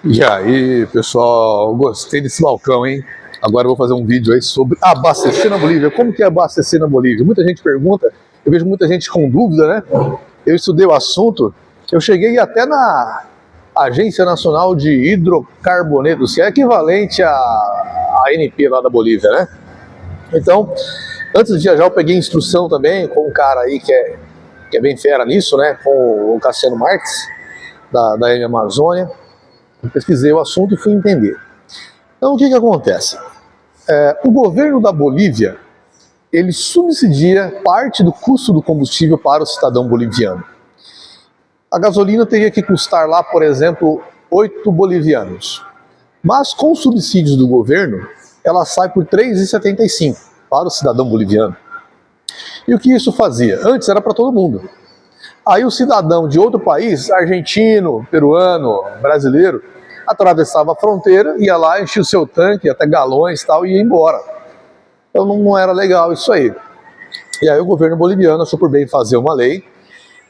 E aí, pessoal, gostei desse balcão, hein? Agora eu vou fazer um vídeo aí sobre abastecer na Bolívia. Como que é abastecer na Bolívia? Muita gente pergunta, eu vejo muita gente com dúvida, né? Eu estudei o assunto, eu cheguei até na Agência Nacional de Hidrocarbonetos, que é equivalente à ANP lá da Bolívia, né? Então, antes de viajar, eu peguei instrução também com um cara aí que é bem fera nisso, né? Com o Cassiano Marques, da Amazônia. Eu pesquisei o assunto e fui entender. Então, o que acontece? O governo da Bolívia, ele subsidia parte do custo do combustível para o cidadão boliviano. A gasolina teria que custar lá, por exemplo, 8 bolivianos. Mas com os subsídios do governo, ela sai por 3,75 para o cidadão boliviano. E o que isso fazia? Antes era para todo mundo. Aí o cidadão de outro país, argentino, peruano, brasileiro, atravessava a fronteira, ia lá, enchia o seu tanque, até galões e tal, e ia embora. Então não era legal isso aí. E aí o governo boliviano achou por bem fazer uma lei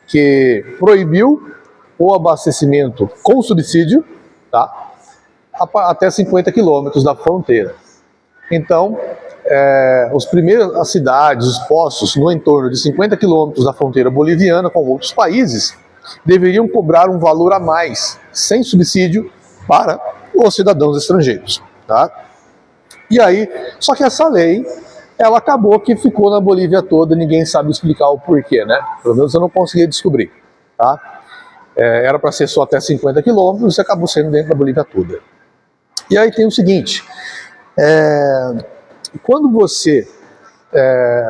que proibiu o abastecimento com subsídio, tá? Até 50 quilômetros da fronteira. Então, as cidades, os postos no entorno de 50 quilômetros da fronteira boliviana com outros países deveriam cobrar um valor a mais, sem subsídio, para os cidadãos estrangeiros, tá? E aí, só que essa lei, ela acabou que ficou na Bolívia toda, ninguém sabe explicar o porquê, né? Pelo menos eu não consegui descobrir, tá? Era para ser só até 50 quilômetros e acabou sendo dentro da Bolívia toda. E aí tem o seguinte, quando você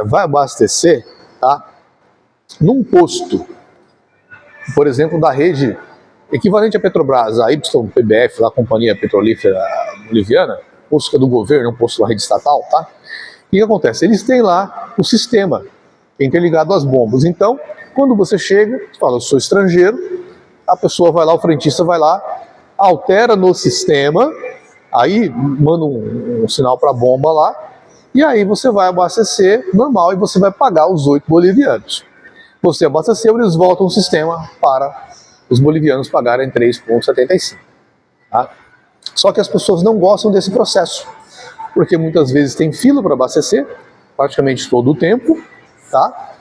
vai abastecer, tá? Num posto, por exemplo, da rede equivalente à Petrobras, a YPBF, a Companhia Petrolífera Boliviana, posto que é do governo, um posto da rede estatal, tá? O que acontece? Eles têm lá o sistema interligado às bombas. Então, quando você chega, você fala, eu sou estrangeiro, a pessoa vai lá, o frentista vai lá, altera no sistema, aí manda um sinal para a bomba lá, e aí você vai abastecer normal e você vai pagar os 8 bolivianos. Você abasteceu, eles voltam o sistema para os bolivianos pagarem 3,75. Tá? Só que as pessoas não gostam desse processo, porque muitas vezes tem fila para abastecer, praticamente todo o tempo, tá?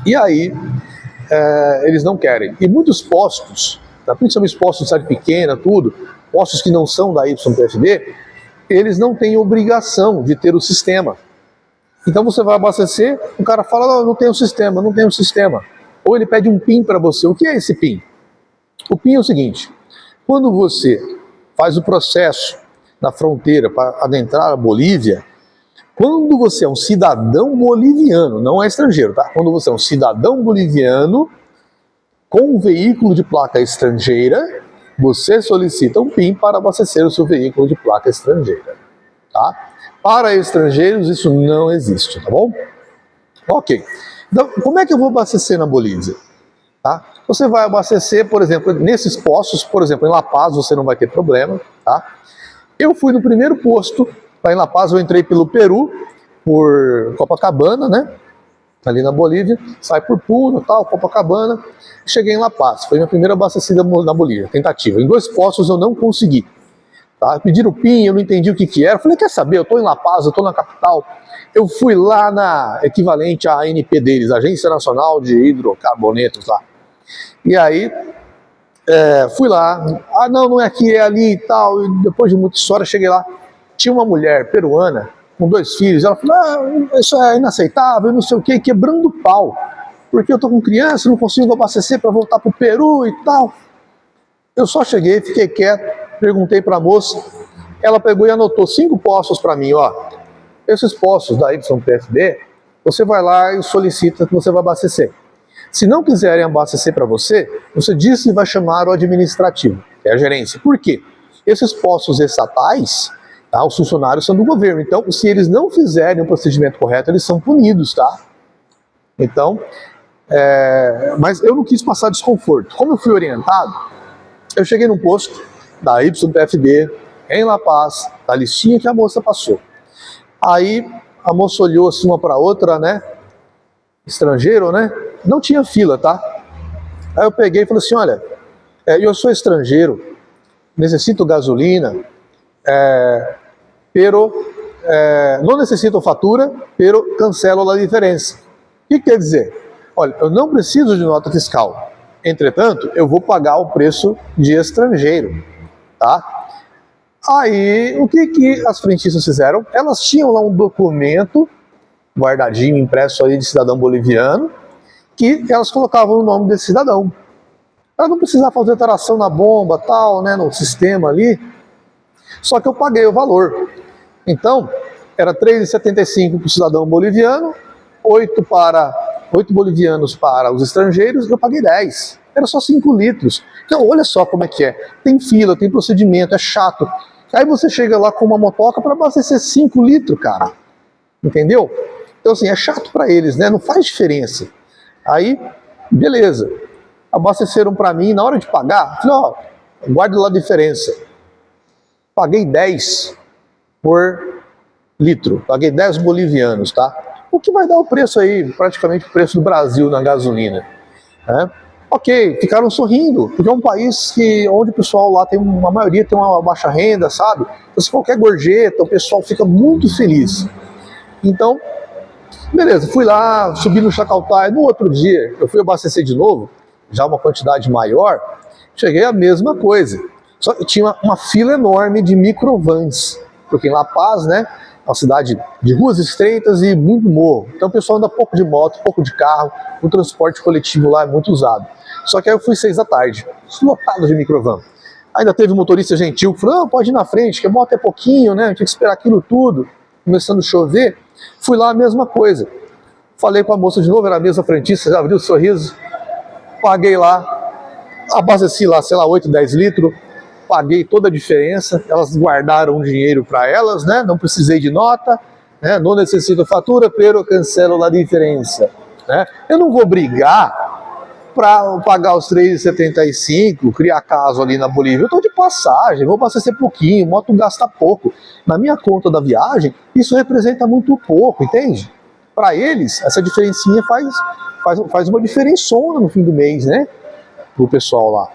E aí eles não querem. E muitos postos, tá? Principalmente postos de cidade pequena, tudo, postos que não são da YPFB, eles não têm obrigação de ter o sistema. Então você vai abastecer, o cara fala, não tem o sistema, não tem o sistema. Ou ele pede um PIN para você. O que é esse PIN? O PIN é o seguinte, quando você faz o processo na fronteira para adentrar a Bolívia, quando você é um cidadão boliviano, não é estrangeiro, tá? Quando você é um cidadão boliviano com um veículo de placa estrangeira, você solicita um PIN para abastecer o seu veículo de placa estrangeira, tá? Para estrangeiros isso não existe, tá bom? Ok. Então, como é que eu vou abastecer na Bolívia? Tá? Você vai abastecer, por exemplo, nesses postos, por exemplo, em La Paz você não vai ter problema, tá? Eu fui no primeiro posto, lá em La Paz eu entrei pelo Peru, por Copacabana, né? Ali na Bolívia, sai por Puno, tal, Copacabana, cheguei em La Paz, foi minha primeira abastecida na Bolívia, tentativa. Em 2 postos eu não consegui. Tá? Pediram PIN, eu não entendi o que era. Falei, quer saber, eu estou em La Paz, eu estou na capital. Eu fui lá na equivalente à ANP deles, Agência Nacional de Hidrocarbonetos lá. E aí, fui lá. Ah, não é aqui, é ali e tal. E depois de muita história, cheguei lá. Tinha uma mulher peruana com 2 filhos. Ela falou, isso é inaceitável, não sei o quê, quebrando pau. Porque eu estou com criança, não consigo abastecer para voltar para o Peru e tal. Eu só cheguei, fiquei quieto. Perguntei para a moça, ela pegou e anotou 5 postos para mim, ó. Esses postos da YPFB, você vai lá e solicita que você vai abastecer. Se não quiserem abastecer para você, você diz que vai chamar o administrativo, que é a gerência. Por quê? Esses postos estatais, tá, os funcionários são do governo, então se eles não fizerem o procedimento correto, eles são punidos, tá? Então, mas eu não quis passar desconforto. Como eu fui orientado, eu cheguei num posto da YPFB, em La Paz, da listinha que a moça passou. Aí a moça olhou assim uma para outra, né? Estrangeiro, né? Não tinha fila, tá? Aí eu peguei e falei assim, olha, Eu sou estrangeiro, necessito gasolina, pero não necessito fatura, pero cancelo a diferença. O que quer dizer? Olha, eu não preciso de nota fiscal, entretanto, eu vou pagar o preço de estrangeiro, tá? Aí, o que as frentistas fizeram? Elas tinham lá um documento guardadinho, impresso aí de cidadão boliviano, que elas colocavam o nome desse cidadão. Ela não precisava fazer alteração na bomba, tal, né, no sistema ali. Só que eu paguei o valor. Então, era R$ 3,75 para o cidadão boliviano, 8 bolivianos para os estrangeiros, e eu paguei 10. Era só 5 litros. Então, olha só como é que é. Tem fila, tem procedimento, é chato. Aí você chega lá com uma motoca para abastecer 5 litros, cara. Entendeu? Então, assim, é chato para eles, né? Não faz diferença. Aí, beleza. Abasteceram para mim, na hora de pagar, falei, ó, guarde lá a diferença. Paguei 10 por litro. Paguei 10 bolivianos, tá? O que vai dar o preço aí, praticamente o preço do Brasil na gasolina. Né? Ok, ficaram sorrindo, porque é um país onde o pessoal lá tem uma maioria tem uma baixa renda, sabe? Então, se qualquer gorjeta, o pessoal fica muito feliz. Então, beleza, fui lá, subi no Chacaltay. No outro dia, eu fui abastecer de novo, já uma quantidade maior, cheguei a mesma coisa. Só que tinha uma fila enorme de microvans, porque em La Paz, né, é uma cidade de ruas estreitas e muito morro. Então o pessoal anda pouco de moto, pouco de carro, o transporte coletivo lá é muito usado. Só que aí eu fui 6 da tarde, lotado de microvan. Ainda teve um motorista gentil que falou, não, pode ir na frente, que a moto é pouquinho, né, tinha que esperar aquilo tudo. Começando a chover, fui lá a mesma coisa. Falei com a moça de novo, era a mesma frentista, já abriu o sorriso, paguei lá, abasteci lá, sei lá, 8, 10 litros, paguei toda a diferença, elas guardaram o dinheiro para elas, né? Não precisei de nota, né? Não necessito fatura, pero cancelo a diferença. Né? Eu não vou brigar para pagar os 3,75, criar caso ali na Bolívia. Eu estou de passagem, vou abastecer pouquinho, moto gasta pouco. Na minha conta da viagem, isso representa muito pouco, entende? Para eles, essa diferencinha faz uma diferençona no fim do mês, né? Pro pessoal lá.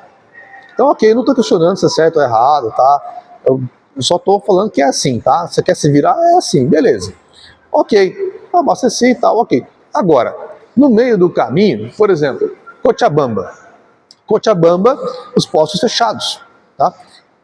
Então, ok, não estou questionando se é certo ou errado, tá? Eu só estou falando que é assim, tá? Você quer se virar? É assim, beleza. Ok, abasteci e tal, ok. Agora, no meio do caminho, por exemplo, Cochabamba. Cochabamba, os postos fechados, tá?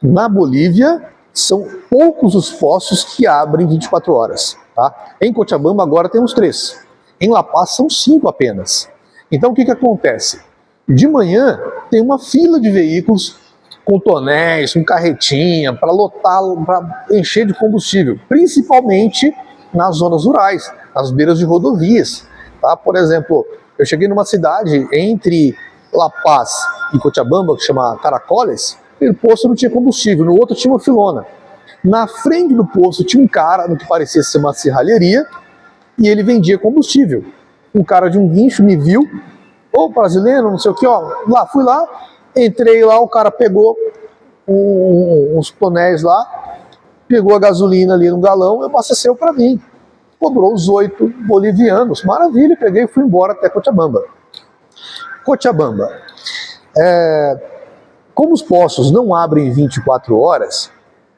Na Bolívia, são poucos os postos que abrem 24 horas, tá? Em Cochabamba agora temos 3. Em La Paz são 5 apenas. Então, o que acontece? De manhã tem uma fila de veículos com tonéis, com carretinha, para lotar, para encher de combustível, principalmente nas zonas rurais, nas beiras de rodovias. Tá? Por exemplo, eu cheguei numa cidade entre La Paz e Cochabamba, que chama Caracoles, e o posto não tinha combustível, no outro tinha uma filona. Na frente do posto tinha um cara, no que parecia ser uma serralheria, e ele vendia combustível. Um cara de um guincho me viu, ô brasileiro, não sei o que, ó, fui lá, entrei lá, o cara pegou uns tonéis lá, pegou a gasolina ali no galão e abasteceu para mim. Cobrou os 8 bolivianos, maravilha, peguei e fui embora até Cochabamba. Cochabamba. Como os postos não abrem 24 horas,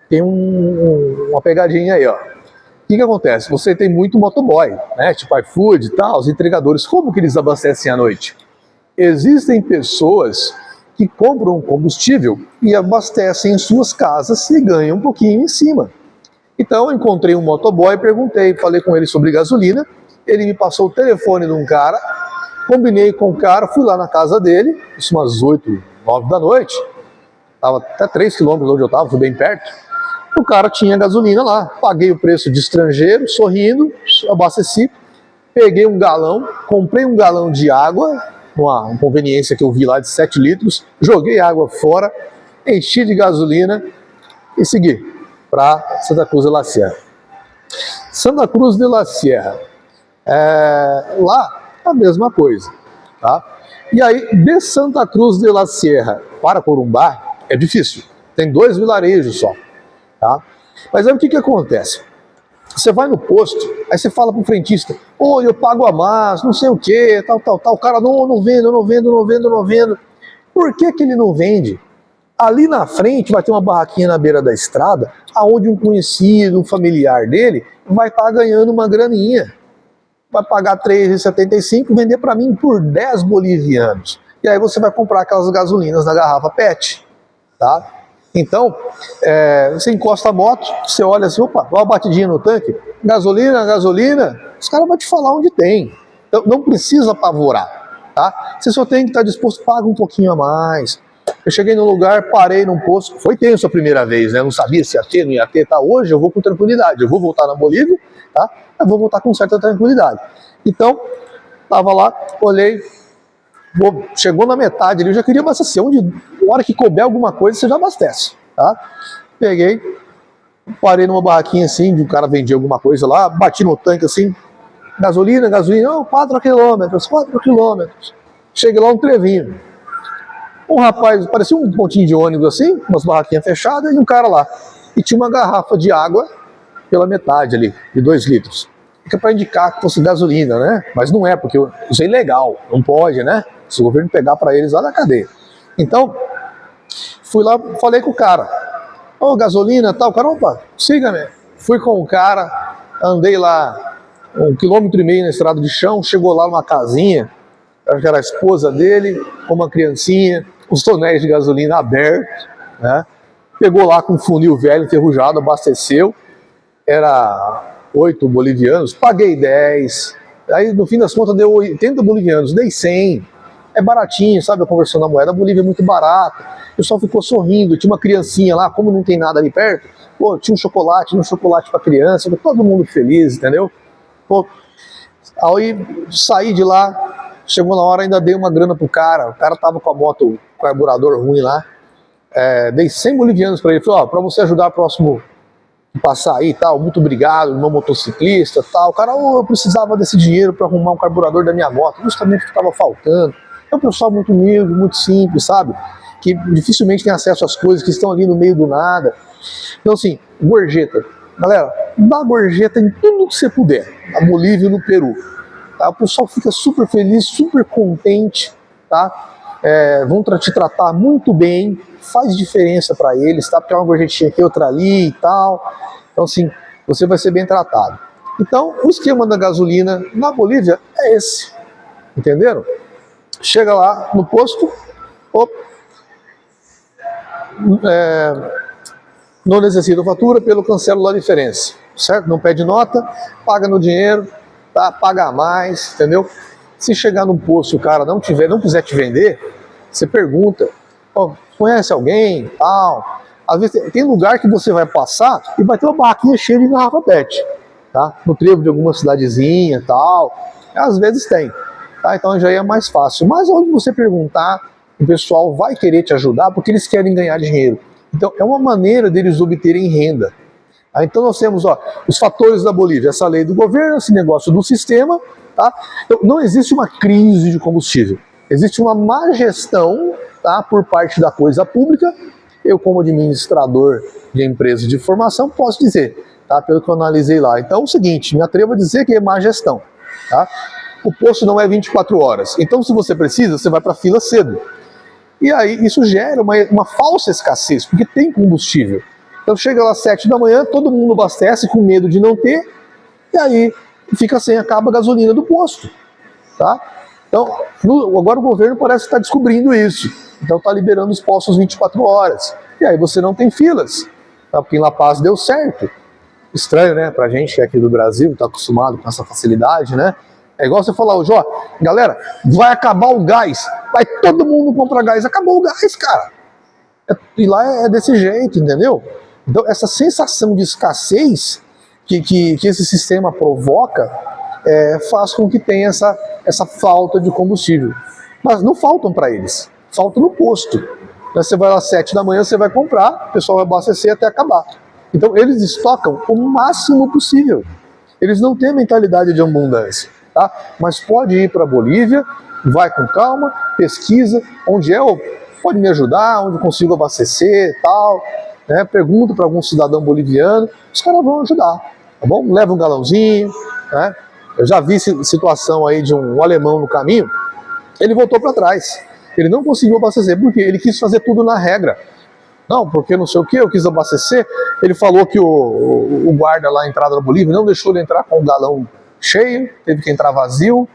tem uma pegadinha aí, ó. O que acontece? Você tem muito motoboy, né? Tipo iFood e tal, os entregadores. Como que eles abastecem à noite? Existem pessoas que compram combustível e abastecem em suas casas e ganham um pouquinho em cima. Então eu encontrei um motoboy, perguntei, falei com ele sobre gasolina, ele me passou o telefone de um cara, combinei com o cara, fui lá na casa dele, isso umas 8, 9 da noite, estava até 3 quilômetros de onde eu estava, fui bem perto. O cara tinha gasolina lá, paguei o preço de estrangeiro, sorrindo, abasteci, peguei um galão, comprei um galão de água, uma conveniência que eu vi lá de 7 litros, joguei água fora, enchi de gasolina e segui para Santa Cruz de la Sierra. Santa Cruz de la Sierra, lá a mesma coisa, tá? E aí, de Santa Cruz de la Sierra para Corumbá, é difícil, tem 2 vilarejos só. Tá? Mas aí o que acontece? Você vai no posto, aí você fala pro frentista, eu pago a mais, não sei o que, tal. O cara, não vendo. Por que ele não vende? Ali na frente vai ter uma barraquinha na beira da estrada, aonde um conhecido, um familiar dele, vai estar ganhando uma graninha. Vai pagar R$3,75 e vender para mim por 10 bolivianos. E aí você vai comprar aquelas gasolinas na garrafa PET, tá? Então, você encosta a moto, você olha assim, opa, dá uma batidinha no tanque, gasolina, gasolina, os caras vão te falar onde tem. Então, não precisa apavorar, tá? Você só tem que estar disposto, paga um pouquinho a mais. Eu cheguei no lugar, parei num posto, foi tenso a primeira vez, né? Não sabia se ia ter, não ia ter, tá? Hoje eu vou com tranquilidade, eu vou voltar na Bolívia, tá? Eu vou voltar com certa tranquilidade. Então, tava lá, olhei, chegou na metade ali, eu já queria abastecer. A hora que couber alguma coisa, você já abastece, tá? Peguei, parei numa barraquinha assim, de um cara vendia alguma coisa lá, bati no tanque assim, gasolina, oh, 4 quilômetros, 4 quilômetros. Cheguei lá um trevinho. Um rapaz, parecia um pontinho de ônibus assim, umas barraquinhas fechadas, e um cara lá. E tinha uma garrafa de água pela metade ali, de 2 litros. Fica para indicar que fosse gasolina, né? Mas não é, porque isso é ilegal, não pode, né? Se o governo pegar para eles lá na cadeia. Então, fui lá, falei com o cara. Ô, gasolina e tal. O cara, opa, siga-me. Fui com o cara, andei lá 1,5 km na estrada de chão, chegou lá numa casinha, acho que era a esposa dele, com uma criancinha, os tonéis de gasolina abertos, né? Pegou lá com um funil velho, enferrujado, abasteceu. Era 8 bolivianos, paguei 10. Aí no fim das contas deu 80 bolivianos, dei 100. É baratinho, sabe, a conversão da moeda. A Bolívia é muito barata. O pessoal ficou sorrindo, tinha uma criancinha lá, como não tem nada ali perto, pô, tinha um chocolate pra criança, todo mundo feliz, entendeu? Pô, aí saí de lá, chegou na hora, ainda dei uma grana pro cara. O cara tava com a moto, carburador ruim lá. Dei 100 bolivianos pra ele. Falei, ó, pra você ajudar o próximo passar aí e tal, muito obrigado, meu motociclista tal. O cara, eu precisava desse dinheiro para arrumar um carburador da minha moto, justamente o que estava faltando. É um pessoal muito humilde, muito simples, sabe? Que dificilmente tem acesso às coisas, que estão ali no meio do nada. Então assim, gorjeta. Galera, dá gorjeta em tudo que você puder, na Bolívia e no Peru. Tá? O pessoal fica super feliz, super contente, tá? Vão te tratar muito bem, faz diferença para eles, tá? Porque é uma gorjetinha aqui, outra ali e tal. Então, assim, você vai ser bem tratado. Então, o esquema da gasolina na Bolívia é esse, entenderam? Chega lá no posto, não necessita fatura, pelo cancelo da diferença, certo? Não pede nota, paga no dinheiro, tá? Paga a mais, entendeu? Se chegar num posto e o cara não quiser te vender, você pergunta, conhece alguém, tal. Às vezes tem lugar que você vai passar e vai ter uma barraquinha cheia de garrafa PET, tá? No trevo de alguma cidadezinha, tal. Às vezes tem, tá? Então já é mais fácil. Mas onde você perguntar, o pessoal vai querer te ajudar porque eles querem ganhar dinheiro. Então é uma maneira deles obterem renda. Então nós temos os fatores da Bolívia, essa lei do governo, esse negócio do sistema, tá? Então, não existe uma crise de combustível, existe uma má gestão, tá, por parte da coisa pública. Eu, como administrador de empresa de formação, posso dizer, tá, pelo que eu analisei lá. Então é o seguinte, me atrevo a dizer que é má gestão. Tá? O posto não é 24 horas, então se você precisa, você vai para a fila cedo. E aí isso gera uma falsa escassez, porque tem combustível. Então chega lá às 7 da manhã, todo mundo abastece com medo de não ter, e aí fica sem, acaba a gasolina do posto. Tá? Então, agora o governo parece estar descobrindo isso. Então está liberando os postos 24 horas. E aí você não tem filas. Tá? Porque em La Paz deu certo. Estranho, né? Pra gente que é aqui do Brasil, está acostumado com essa facilidade, né? É igual você falar hoje, galera, vai acabar o gás. Vai todo mundo comprar gás. Acabou o gás, cara. E lá é desse jeito, entendeu? Então essa sensação de escassez que esse sistema provoca faz com que tenha essa falta de combustível. Mas não faltam para eles, falta no posto. Você vai lá às 7 da manhã, você vai comprar, o pessoal vai abastecer até acabar. Então eles estocam o máximo possível. Eles não têm mentalidade de abundância, tá? Mas pode ir para a Bolívia, vai com calma, pesquisa onde pode me ajudar, onde consigo abastecer e tal, né? Pergunta para algum cidadão boliviano, os caras vão ajudar, tá bom? Leva um galãozinho, né? Eu já vi situação aí de um alemão no caminho, ele voltou para trás. Ele não conseguiu abastecer, porque ele quis fazer tudo na regra. Não, porque não sei o que, eu quis abastecer. Ele falou que o guarda lá, a entrada da Bolívia, não deixou ele entrar com o galão cheio, teve que entrar vazio.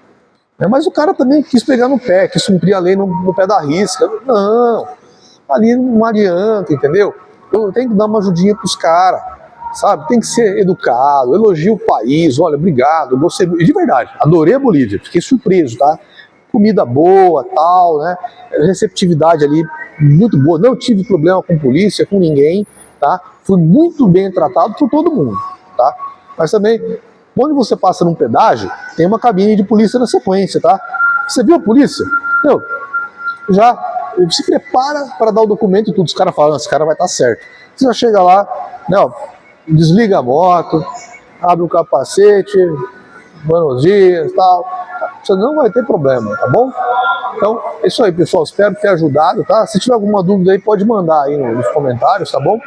Mas o cara também quis pegar no pé, quis cumprir a lei no pé da risca. Não, ali não adianta, entendeu? Eu tenho que dar uma ajudinha pros caras, sabe? Tem que ser educado, elogia o país, olha, obrigado, gostei, de verdade, adorei a Bolívia, fiquei surpreso, tá? Comida boa, tal, né? Receptividade ali muito boa, não tive problema com polícia, com ninguém, tá? Fui muito bem tratado por todo mundo, tá? Mas também, quando você passa num pedágio, tem uma cabine de polícia na sequência, tá? Você viu a polícia? Meu, já se prepara para dar o documento e tudo, os caras falam, esse cara vai estar certo. Você já chega lá, não, desliga a moto, abre o capacete, buenos dias, tal. Você não vai ter problema, tá bom? Então, é isso aí, pessoal. Espero ter ajudado, tá? Se tiver alguma dúvida aí, pode mandar aí nos comentários, tá bom?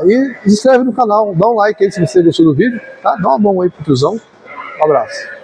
E se inscreve no canal, dá um like aí se você gostou do vídeo, tá? Dá uma mão aí pro tiozão. Um abraço.